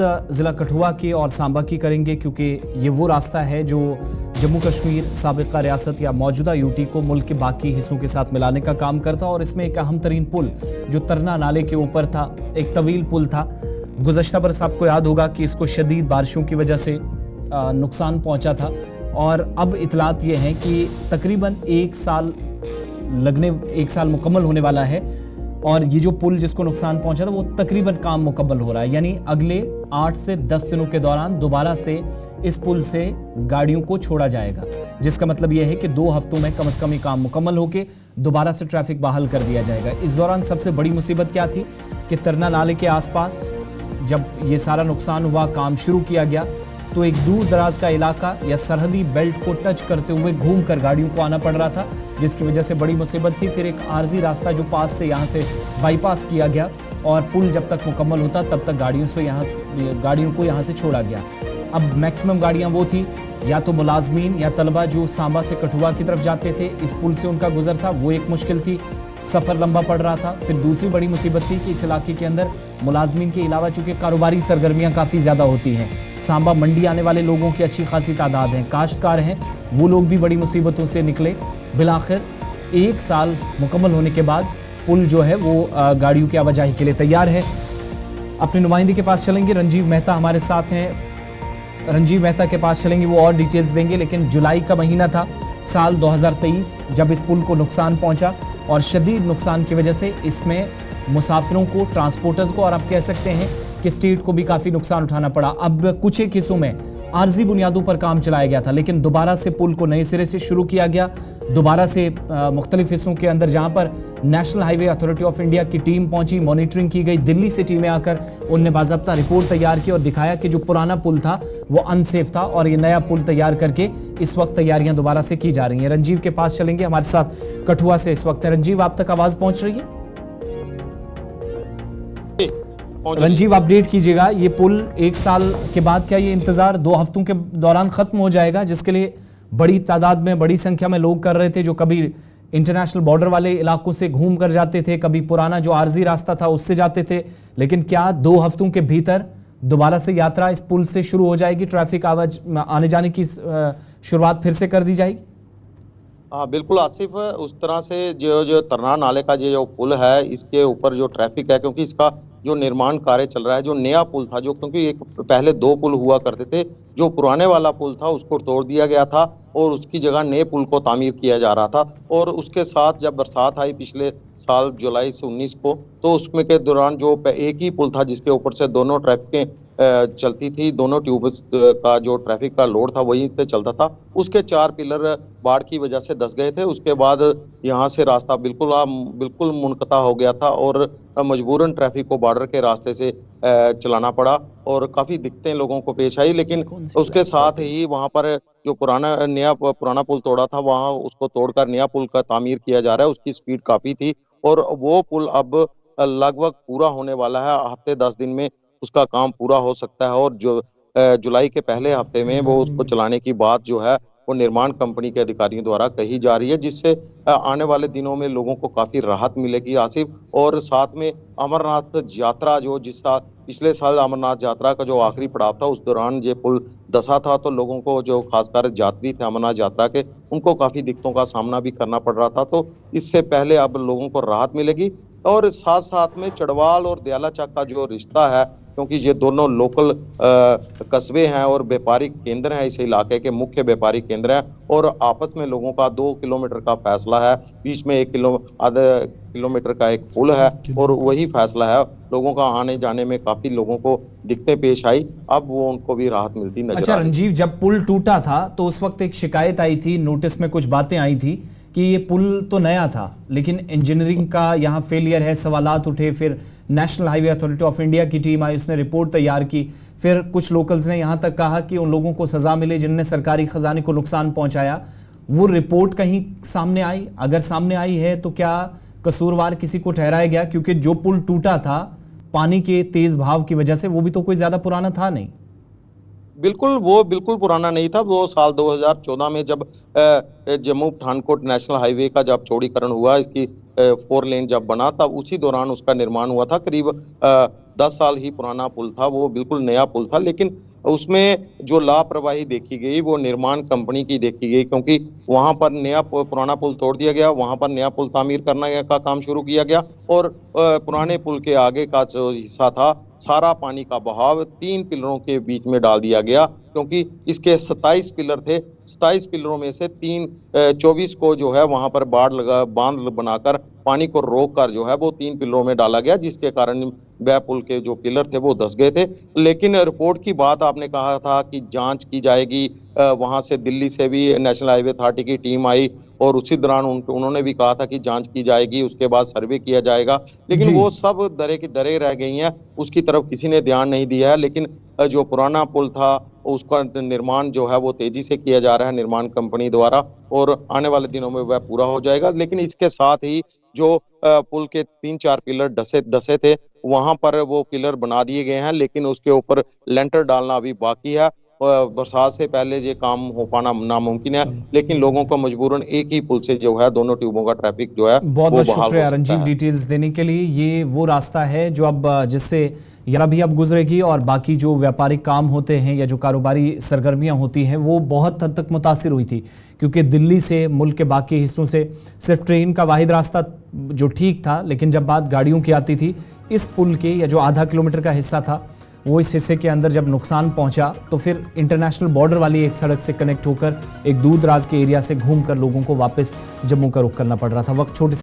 ज़िला कठुआ की और सांबा की करेंगे, क्योंकि ये वो रास्ता है जो जम्मू कश्मीर साबिका रियासत या मौजूदा यूटी को मुल्क के बाकी हिस्सों के साथ मिलाने का काम करता। और इसमें एक अहम तरीन पुल जो तरना नाले के ऊपर था, एक तवील पुल था। गुज़श्ता बरस आपको याद होगा कि इसको शदीद बारिशों की वजह से नुकसान पहुंचा था, और अब इतलात ये हैं कि तकरीबन एक साल मुकम्मल होने वाला है, और ये जो पुल जिसको नुकसान पहुंचा था वो तकरीबन काम मुकम्मल हो रहा है। यानी अगले 8 से 10 दिनों के दौरान दोबारा से इस पुल से गाड़ियों को छोड़ा जाएगा, जिसका मतलब यह है कि 2 हफ्तों में कम से कम ये काम मुकम्मल होकर दोबारा से ट्रैफिक बहाल कर दिया जाएगा। इस दौरान सबसे बड़ी मुसीबत क्या थी कि तरना नाले के आसपास जब ये सारा नुकसान हुआ, काम शुरू किया गया, तो एक दूर दराज का इलाका या सरहदी बेल्ट को टच करते हुए घूमकर गाड़ियों को आना पड़ रहा था, जिसकी वजह से बड़ी मुसीबत थी। फिर एक आर्जी रास्ता जो पास से यहाँ से बाईपास किया गया, और पुल जब तक मुकम्मल होता तब तक गाड़ियों को यहाँ से छोड़ा गया। अब मैक्सिमम गाड़ियाँ वो थी या तो मुलाजमीन या तलबा जो सांबा से कठुआ की तरफ जाते थे, इस पुल से उनका गुजर था, वो एक मुश्किल थी, सफ़र लंबा पड़ रहा था। फिर दूसरी बड़ी मुसीबत थी कि इस इलाके के अंदर मुलाजमीन के अलावा चूँकि कारोबारी सरगर्मियाँ काफ़ी ज़्यादा होती हैं, सांबा मंडी आने वाले लोगों की अच्छी खासी तादाद है, काश्तकार हैं, वो लोग भी बड़ी मुसीबतों से निकले। बिलाखिर 1 साल मुकम्मल होने के बाद पुल जो है वो गाड़ियों की आवाजाही के लिए तैयार है। अपने नुमाइंदे के पास चलेंगे, रंजीव मेहता हमारे साथ हैं। रंजीव मेहता के पास चलेंगे, वो और डिटेल्स देंगे। लेकिन जुलाई का महीना था साल 2023 जब इस पुल को नुकसान पहुंचा, और शदीद नुकसान की वजह से इसमें मुसाफिरों को, ट्रांसपोर्टर्स को, और आप कह सकते हैं कि स्टेट को भी काफ़ी नुकसान उठाना पड़ा। अब कुछ एक हिस्सों में आर्जी बुनियादों पर काम चलाया गया था, लेकिन दोबारा से पुल को नए सिरे से शुरू किया गया। दोबारा से मुख्तलिफ हिस्सों के अंदर जहां पर national highway authority of India की टीम पहुंची, मॉनिटरिंग की गई, दिल्ली से टीमें आकर उनने बाज़ाब्ता रिपोर्ट तैयार की और दिखाया कि जो पुराना पुल था वो अनसेफ था, और ये नया पुल तैयार करके इस वक्त तैयारियां दोबारा से की जा रही हैं। रंजीव के पास चलेंगे, हमारे साथ कठुआ से इस वक्त है। रंजीव, आप तक आवाज़ पहुंच रही है? रंजीव, अपडेट कीजिएगा। ये पुल 1 साल के बाद, क्या ये इंतजार 2 हफ्तों के दौरान खत्म हो जाएगा, जिसके लिए बड़ी तादाद में, बड़ी संख्या में लोग कर रहे थे, जो कभी इंटरनेशनल बॉर्डर वाले इलाकों से घूम कर जाते थे, कभी पुराना जो आर्जी रास्ता था उससे जाते थे, लेकिन क्या 2 हफ्तों के भीतर दोबारा से यात्रा इस पुल से शुरू हो जाएगी? ट्रैफिक आने जाने की शुरुआत फिर से कर दी जाएगी? हाँ बिल्कुल आसिफ, उस तरह से जो तरना नाले का जो पुल है, इसके ऊपर जो ट्रैफिक है, क्योंकि इसका जो निर्माण कार्य चल रहा है, जो नया पुल था, जो क्योंकि एक पहले 2 पुल हुआ करते थे, जो पुराने वाला पुल था उसको तोड़ दिया गया था और उसकी जगह नए पुल को तामीर किया जा रहा था। और उसके साथ जब बरसात आई पिछले साल जुलाई से 19 को, तो उसमें के दौरान जो एक ही पुल था जिसके ऊपर से दोनों ट्रैफिकें चलती थी, दोनों ट्यूब्स का जो ट्रैफिक का लोड था वहीं से चलता था, उसके 4 पिलर बाढ़ की वजह से धंस गए थे। उसके बाद यहाँ से रास्ता बिल्कुल मुनक़ता हो गया था, और मजबूरन ट्रैफिक को बॉर्डर के रास्ते से चलाना पड़ा, और काफ़ी दिक्कतें लोगों को पेश आई। लेकिन उसके साथ ही वहाँ पर जो पुराना पुल तोड़ा था, वहाँ उसको तोड़कर नया पुल का तामीर किया जा रहा है। उसकी स्पीड काफ़ी थी, और वो पुल अब लगभग पूरा होने वाला है। हफ्ते 10 दिन में उसका काम पूरा हो सकता है, और जो जुलाई के पहले हफ्ते में वो उसको चलाने की बात जो है वो निर्माण कंपनी के अधिकारियों द्वारा कही जा रही है, जिससे आने वाले दिनों में लोगों को काफ़ी राहत मिलेगी आसिफ। और साथ में अमरनाथ यात्रा, जो पिछले साल अमरनाथ यात्रा का जो आखिरी पड़ाव था, उस दौरान ये पुल धंसा था, तो लोगों को, जो खासकर यात्री थे अमरनाथ यात्रा के, उनको काफ़ी दिक्कतों का सामना भी करना पड़ रहा था। तो इससे पहले अब लोगों को राहत मिलेगी। और साथ साथ में चढ़वाल और दयाला चक का जो रिश्ता है, क्योंकि ये दोनों लोकल कस्बे हैं और व्यापारिक केंद्र हैं, इस इलाके के मुख्य व्यापारिक केंद्र हैं, और आपस में लोगों का 2 किलोमीटर का फैसला है, बीच में आधा किलोमीटर का एक पुल है, और वही फैसला है। लोगों का आने जाने में काफी लोगों को दिक्कतें पेश आई, अब वो उनको भी राहत मिलती नजर आ रही। अच्छा रंजीव, जब पुल टूटा था तो उस वक्त एक शिकायत आई थी, नोटिस में कुछ बातें आई थी कि ये पुल तो नया था, लेकिन इंजीनियरिंग का यहाँ फेलियर है, सवालात उठे। फिर national highway authority of India की टीम आई, उसने रिपोर्ट तैयार की। फिर कुछ लोकल्स ने यहाँ तक कहा कि उन लोगों को सजा मिले जिनने सरकारी खजाने को नुकसान पहुंचाया। वो रिपोर्ट कहीं सामने आई? अगर सामने आई है तो क्या कसूरवार किसी को ठहराया गया? क्योंकि जो पुल टूटा था पानी के तेज भाव की वजह से, वो भी तो कोई ज्यादा पुराना था नहीं। वो बिल्कुल पुराना नहीं था। वो साल 2014 में जब जम्मू पठानकोट नेशनल हाईवे का जब चौड़ीकरण हुआ, इसकी 4 लेन जब बना, तब उसी दौरान उसका निर्माण हुआ था। करीब 10 साल ही पुराना पुल था, वो बिल्कुल नया पुल था, लेकिन उसमें जो लापरवाही देखी गई वो निर्माण कंपनी की देखी गई, क्योंकि वहां पर पुराना पुल तोड़ दिया गया, वहां पर नया पुल तामीर करने का काम शुरू किया गया और पुराने पुल के आगे का जो हिस्सा था सारा पानी का बहाव 3 पिलरों के बीच में डाल दिया गया, क्योंकि इसके 27 पिलर थे। 27 पिलरों में से 24 को जो है वहां पर बांध बनाकर पानी को रोक कर जो है वो 3 पिलरों में डाला गया, जिसके कारण वह पुल के जो पिलर थे वो धंस गए थे। लेकिन रिपोर्ट की बात आपने कहा था कि जांच की जाएगी, वहां से दिल्ली से भी नेशनल हाईवे अथॉरिटी की टीम आई और उसी दौरान उन्होंने भी कहा था कि जांच की जाएगी, उसके बाद सर्वे किया जाएगा, लेकिन जी। वो सब दरे की दरे रह गई हैं, उसकी तरफ किसी ने ध्यान नहीं दिया है। लेकिन जो पुराना पुल था उसका निर्माण जो है वो तेजी से किया जा रहा है निर्माण कंपनी द्वारा और आने वाले दिनों में वह पूरा हो जाएगा। लेकिन इसके साथ ही जो पुल के 3-4 पिलर धसे थे, वहां पर वो पिलर बना दिए गए हैं, लेकिन उसके ऊपर लेंटर डालना अभी बाकी है। बरसात से पहले ये काम हो पाना नामुमकिन है, लेकिन लोगों को मजबूरन एक ही पुल से जो है दोनों ट्यूबों का ट्रैफिक जो है बहुत वो बहुत बहाल हो शुक्रिया सकता रंजीव है। डिटेल्स देने के लिए। ये वो रास्ता है जो अब जिससे यारा भी अब गुजरेगी और बाकी जो व्यापारिक काम होते हैं या जो कारोबारी सरगर्मियां होती हैं वो बहुत हद तक मुतासिर हुई थी, क्योंकि दिल्ली से मुल्क के बाकी हिस्सों से सिर्फ ट्रेन का वाहिद रास्ता जो ठीक था, लेकिन जब बात गाड़ियों की आती थी, इस पुल के या जो आधा किलोमीटर का हिस्सा था वो इस हिस्से के अंदर जब नुकसान पहुंचा तो फिर इंटरनेशनल बॉर्डर वाली एक सड़क से कनेक्ट होकर एक दूर दराज के एरिया से घूमकर लोगों को वापस जम्मू का रुख करना पड़ रहा था। वक्त छोटे